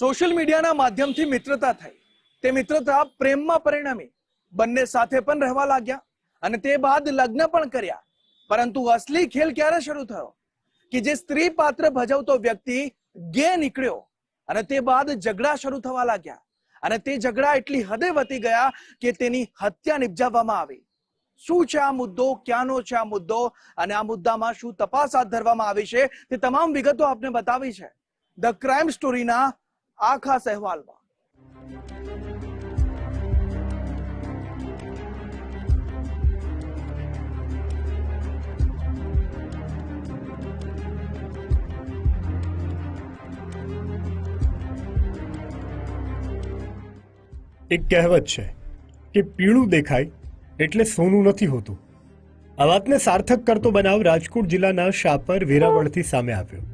Social મીડિયાના માધ્યમથી મિત્રતા થઈ, તે મિત્રતા પ્રેમમાં પરિણમી, બંને સાથે પણ રહેવા લાગ્યા અને તે બાદ લગ્ન પણ કર્યા. પરંતુ અસલી ખેલ ક્યારે શરૂ થયો કે જે સ્ત્રી પાત્ર ભજવતો વ્યક્તિ ગે નીકળ્યો અને તે બાદ ઝઘડા શરૂ થવા લાગ્યા અને તે ઝઘડા એટલી હદે વધી ગયા કે તેની હત્યા નિપજાવવામાં આવી. શું છે આ મુદ્દો, ક્યાંનો છે આ મુદ્દો અને આ મુદ્દામાં શું તપાસ હાથ ધરવામાં આવી છે, તે તમામ વિગતો આપને બતાવી છે ધ ક્રાઇમ સ્ટોરીના આ ખાસ અહેવાલમાં. એક કહેવત છે કે પીળું દેખાય એટલે સોનું નથી હોતું. આ વાતને સાર્થક કરતો બનાવ રાજકોટ જિલ્લાના શાપર વેરાવળથી સામે આવ્યો.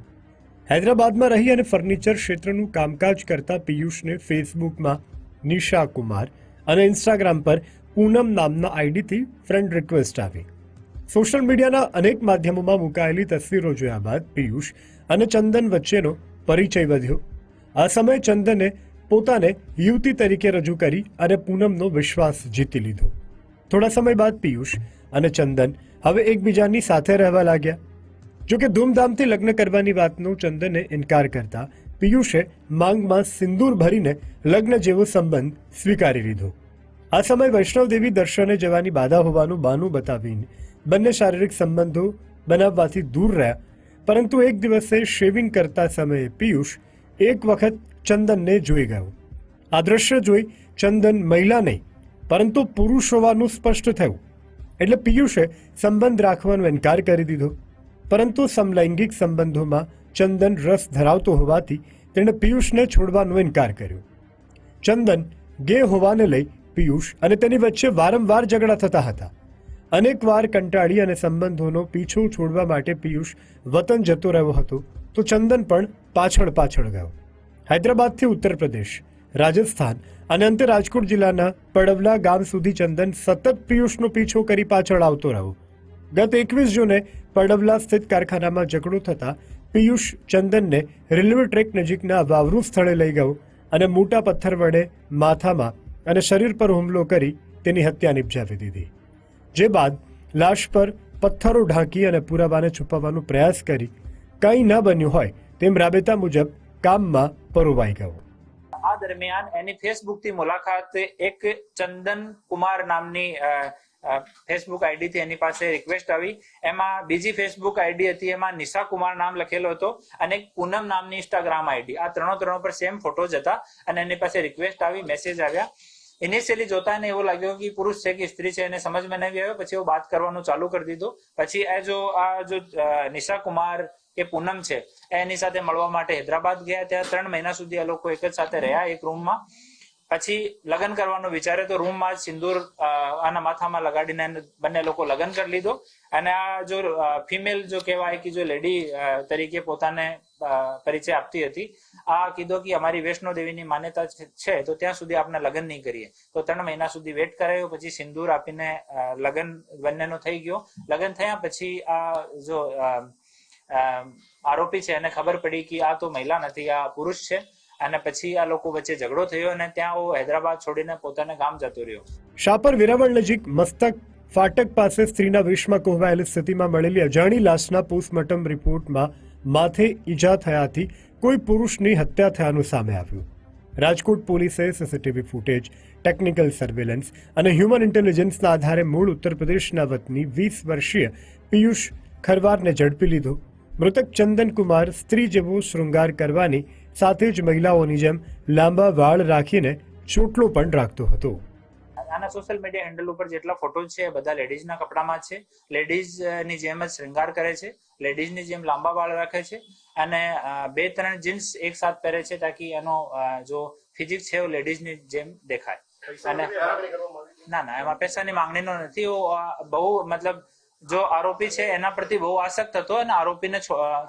હૈદરાબાદમાં રહી અને ફર્નિચર ક્ષેત્રનું કામકાજ કરતા પિયુષને ફેસબુકમાં નિશા કુમાર અને ઇન્સ્ટાગ્રામ પર પૂનમ નામના આઈડીથી ફ્રેન્ડ રિક્વેસ્ટ આવી. સોશિયલ મીડિયાના અનેક માધ્યમોમાં મુકાયેલી તસવીરો જોયા બાદ પિયુષ અને ચંદન વચ્ચેનો પરિચય વધ્યો. આ સમયે ચંદને પોતાને યુવતી તરીકે રજૂ કરી અને પૂનમનો વિશ્વાસ જીતી લીધો. થોડા સમય બાદ પિયુષ અને ચંદન હવે એકબીજાની સાથે રહેવા લાગ્યા. જોકે ધૂમધામથી લગ્ન કરવાની વાતનો ચંદને ઇનકાર કરતા પિયુષે માંગમાં સિંદૂર ભરીને લગ્ન જેવો સંબંધ સ્વીકારી લીધો. આ સમય વૈષ્ણવદેવી દર્શને જવાની બાધા હોવાનું બહાનું બતાવીને બંને શારીરિક સંબંધો બનાવવાથી દૂર રહ્યા. પરંતુ એક દિવસે શેવિંગ કરતા સમયે પિયુષ એક વખત ચંદનને જોઈ ગયો. આ દ્રશ્ય જોઈ ચંદન મહિલા નહીં પરંતુ પુરુષ હોવાનું સ્પષ્ટ થયું. એટલે પિયુષે સંબંધ રાખવાનો ઇનકાર કરી દીધો. પરંતુ સમલૈંગિક સંબંધોમાં ચંદન રસ ધરાવતો હોવાથી તેણે પિયુષને છોડવાનો ઇનકાર કર્યો. ચંદન ગે હોવાને લઈ પિયુષ અને તેની વચ્ચે વારંવાર ઝઘડા થતા હતા. અનેકવાર કંટાળી અને સંબંધોનો પીછો છોડવા માટે પિયુષ વતન જતો રહ્યો હતો તો ચંદન પણ પાછળ ગયો. હૈદરાબાદથી ઉત્તર પ્રદેશ, રાજસ્થાન અને અંતે રાજકોટ જિલ્લાના પડવલા ગામ સુધી ચંદન સતત પિયુષનો પીછો કરી પાછળ આવતો રહ્યો. ગત 21 જૂને પડવલા સ્થિત કારખાનામાં ઝઘડો થતા પિયુષ ચંદનને રેલવે ટ્રેક નજીકના વાવરૂ સ્થળે લઈ ગયો અને મોટા પથ્થર વડે માથામાં અને શરીર પર હુમલો કરી તેની હત્યા નિપજાવી દીધી. જે બાદ લાશ પર પથ્થરો ઢાંકી અને પુરાવાને છુપાવવાનો પ્રયાસ કરી કંઈ ન બન્યું હોય તેમ રાબેતા મુજબ કામમાં પરોવાઈ ગયો. આ દરમિયાન એની ફેસબુક થી મુલાકાત એક ચંદન કુમાર નામની ફેસબુક આઈડી થી એની પાસે રિક્વેસ્ટ આવી. એમાં બીજી ફેસબુક આઈડી હતી, એમાં નિશા કુમાર નામ લખેલો હતો અને એક પૂનમ નામની ઇન્સ્ટાગ્રામ આઈડી. આ ત્રણો પર સેમ ફોટોઝ હતા અને એની પાસે રિક્વેસ્ટ આવી, મેસેજ આવ્યા. ઇનિશિયલી જોતા એને એવું લાગ્યું કે પુરુષ છે કે સ્ત્રી છે એને સમજમાં નહીં આવ્યો. પછી એવું વાત કરવાનું ચાલુ કરી દીધું. પછી આ જો નિશા કુમાર કે પૂનમ છે એની સાથે મળવા માટે હૈદરાબાદ ગયા. ત્યાં 3 મહિના સુધી આ લોકો એક જ સાથે રહ્યા એક રૂમમાં. પછી લગ્ન કરવાનું વિચારે તો રૂમમાં જ સિંદૂર આના માથામાં લગાડીને બંને લોકો લગ્ન કરી લીધો. અને આ જો ફિમેલ જો કહેવાય કે જો લેડી તરીકે પોતાને પરિચય આપતી હતી, આ કીધો કે અમારી વૈષ્ણો દેવીની માન્યતા છે તો ત્યાં સુધી આપણે લગ્ન નહીં કરીએ. તો 3 મહિના સુધી વેટ કરાયો. પછી સિંદૂર આપીને લગ્ન બંનેનો થઈ ગયો. લગ્ન થયા પછી આ જો આરોપી છે એને ખબર પડી કે આ તો મહિલા નથી, આ પુરુષ છે. અને પછી આ લોકો વચ્ચે ઝઘડો થયો અને ત્યાં હૈદરાબાદ છોડીને પોતાને ગામ જતો રહ્યો. શાપર વેરાવળ નજીક મસ્તક ફાટક પાસે સ્ત્રીના વેશમાં કોહવાયેલી સ્થિતિમાં મળેલી અજાણી લાશના પોસ્ટમોર્ટમ રિપોર્ટમાં માથે ઈજા થયાથી કોઈ પુરુષની હત્યા થયાનું સામે આવ્યું. રાજકોટ પોલીસે સીસીટીવી ફૂટેજ, ટેકનિકલ સર્વેલન્સ અને હ્યુમન ઇન્ટેલિજન્સના આધારે મૂળ ઉત્તર પ્રદેશના વતની 20 વર્ષીય પિયુષ ખરવારને ઝડપી લીધો. મૃતક ચંદન કુમાર સ્ત્રી જેવો શૃંગાર કરવાની સાથે જ મહિલાઓની જેમ લાંબા વાળ રાખીને ચોટલો પણ રાખતો હતો. આના સોશિયલ મીડિયા હેન્ડલ ઉપર જેટલા ફોટોઝ છે બધા લેડીઝના કપડામાં છે. લેડીઝની જેમ જ શૃંગાર કરે છે, લેડીઝની જેમ લાંબા વાળ રાખે છે અને 2-3 જીન્સ એક સાથ પહેરે છે તાકી એનો જો ફિઝિક્સ છે એ લેડીઝની જેમ દેખાય. અને ના એમાં પૈસાની માંગણીનો નથી. બહુ મતલબ જો આરોપી છે એના પ્રતિ બહુ આસક્ત હતો અને આરોપીને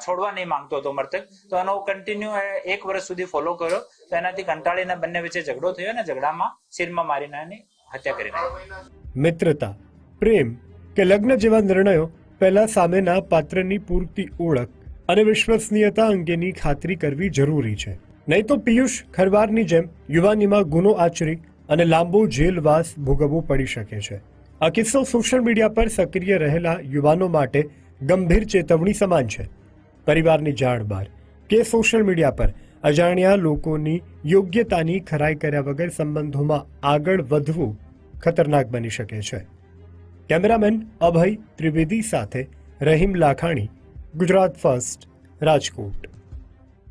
છોડવા નહીં માંગતો હતો મૃતક. તો એનો કન્ટિન્યુ 1 વર્ષ સુધી ફોલો કર્યો. તો એનાથી કંટાળીને બંને વચ્ચે ઝઘડો થયો અને ઝઘડામાં શિરમાં મારીને એની હત્યા કરી નાખી. મિત્રતા, પ્રેમ કે લગ્ન જેવા નિર્ણયો પહેલા સામેના પાત્રની પૂરતી ઓળખ અને વિશ્વસનીયતા અંગેની ખાતરી કરવી જરૂરી છે. નહીં તો પિયુષ ખરવારની જેમ યુવાનીમાં ગુનો આચરી અને લાંબો જેલવાસ ભોગવવું પડી શકે છે. આ કિસ્સો સોશિયલ મીડિયા પર સક્રિય રહેલા યુવાનો માટે ગંભીર ચેતવણી સમાન છે. પરિવારની જાણ બહાર કે સોશિયલ મીડિયા પર અજાણ્યા લોકોની યોગ્યતાની ખરાઈ કર્યા વગર સંબંધોમાં આગળ વધવું ખતરનાક બની શકે છે. કેમેરામેન અભય ત્રિવેદી સાથે રહીમ લાખાણી, ગુજરાત ફર્સ્ટ, રાજકોટ.